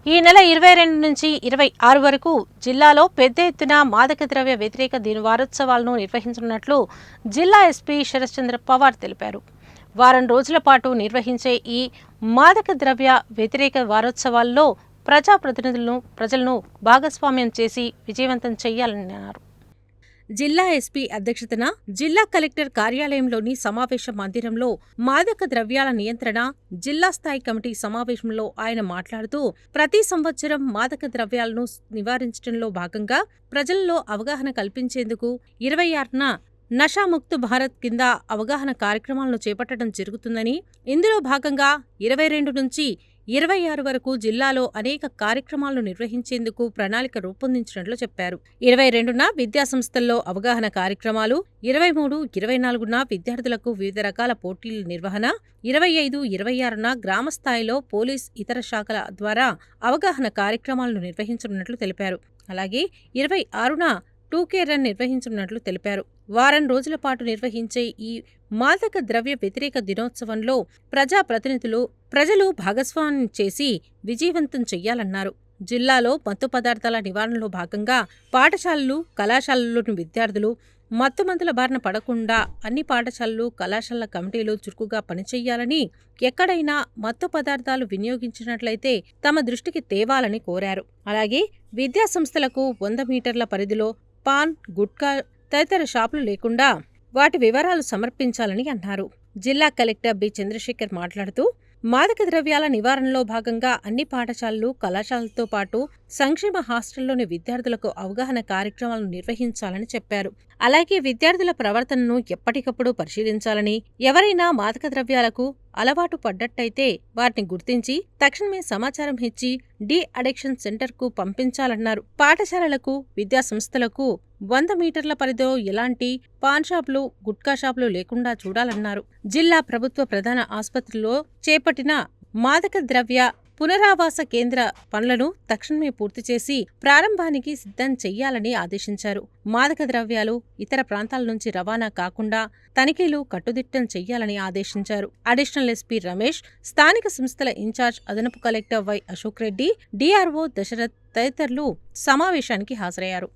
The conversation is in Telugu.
ఈ నెల 22 నుంచి 26 వరకు జిల్లాలో పెద్ద ఎత్తున మాదక ద్రవ్య వ్యతిరేక వారోత్సవాలను నిర్వహించనున్నట్లు జిల్లా ఎస్పీ శరత్చంద్ర పవార్ తెలిపారు. వారం రోజుల పాటు నిర్వహించే ఈ మాదక ద్రవ్య వ్యతిరేక వారోత్సవాల్లో ప్రజలను భాగస్వామ్యం చేసి విజయవంతం చేయాలని అన్నారు. జిల్లా ఎస్పీ అధ్యక్షతన జిల్లా కలెక్టర్ కార్యాలయంలోని సమావేశ మందిరంలో మాదక ద్రవ్యాల నియంత్రణ జిల్లా స్థాయి కమిటీ సమావేశంలో ఆయన మాట్లాడుతూ, ప్రతి సంవత్సరం మాదక ద్రవ్యాలను నివారించడంలో భాగంగా ప్రజల్లో అవగాహన కల్పించేందుకు 26న నషాముక్త్ భారత్ కింద అవగాహన కార్యక్రమాలను చేపట్టడం జరుగుతుందని, ఇందులో భాగంగా 22 నుంచి 26 వరకు జిల్లాలో అనేక కార్యక్రమాలను నిర్వహించేందుకు ప్రణాళిక రూపొందించినట్లు చెప్పారు. 22న విద్యాసంస్థల్లో అవగాహన కార్యక్రమాలు, 23, 24న విద్యార్థులకు వివిధ రకాల పోటీల నిర్వహణ, 25, 26న గ్రామస్థాయిలో పోలీస్ ఇతర శాఖల ద్వారా అవగాహన కార్యక్రమాలను నిర్వహించనున్నట్లు తెలిపారు. అలాగే 26న 2K రన్ నిర్వహించనున్నట్లు తెలిపారు. వారం రోజుల పాటు నిర్వహించే ఈ మాదక ద్రవ్య వ్యతిరేక దినోత్సవంలో ప్రజలు భాగస్వామ్యం చేసి విజయవంతం చెయ్యాలన్నారు. జిల్లాలో మత్తు పదార్థాల నివారణలో భాగంగా పాఠశాలలు, కళాశాలల్లోని విద్యార్థులు మత్తుమందుల బారిన పడకుండా అన్ని పాఠశాలలు, కళాశాలల కమిటీలు చురుకుగా పనిచేయాలని, ఎక్కడైనా మత్తు పదార్థాలు వినియోగించినట్లయితే తమ దృష్టికి తేవాలని కోరారు. అలాగే విద్యాసంస్థలకు 100 మీటర్ల పరిధిలో పాన్, గుట్కా తదితర షాపులు లేకుండా వాటి వివరాలు సమర్పించాలని అన్నారు. జిల్లా కలెక్టర్ బి. చంద్రశేఖర్ మాట్లాడుతూ, మాదక ద్రవ్యాల నివారణలో భాగంగా అన్ని పాఠశాలలు, కళాశాలలతో పాటు సంక్షేమ హాస్టల్లోని విద్యార్థులకు అవగాహన కార్యక్రమాలను నిర్వహించాలని చెప్పారు. అలాగే విద్యార్థుల ప్రవర్తనను ఎప్పటికప్పుడు పరిశీలించాలని, ఎవరైనా మాదక ద్రవ్యాలకు అలవాటు పడ్డట్టయితే వారిని గుర్తించి తక్షణమే సమాచారం ఇచ్చి డి అడిక్షన్ సెంటర్కు పంపించాలన్నారు. పాఠశాలలకు, విద్యాసంస్థలకు 100 మీటర్ల పరిధిలో ఎలాంటి పాన్ షాపులు, గుట్కా షాపులు లేకుండా చూడాలన్నారు. జిల్లా ప్రభుత్వ ప్రధాన ఆసుపత్రిలో చేపట్టిన మాదక ద్రవ్య పునరావాస కేంద్ర పనులను తక్షణమే పూర్తి చేసి ప్రారంభానికి సిద్ధం చెయ్యాలని ఆదేశించారు. మాదక ద్రవ్యాలు ఇతర ప్రాంతాల నుంచి రవాణా కాకుండా తనిఖీలు కట్టుదిట్టం చెయ్యాలని ఆదేశించారు. అడిషనల్ ఎస్పీ రమేష్, స్థానిక సంస్థల ఇన్ఛార్జ్ అదనపు collector Y. Ashok Reddy, DRO Dashrath తదితరులు సమావేశానికి హాజరయ్యారు.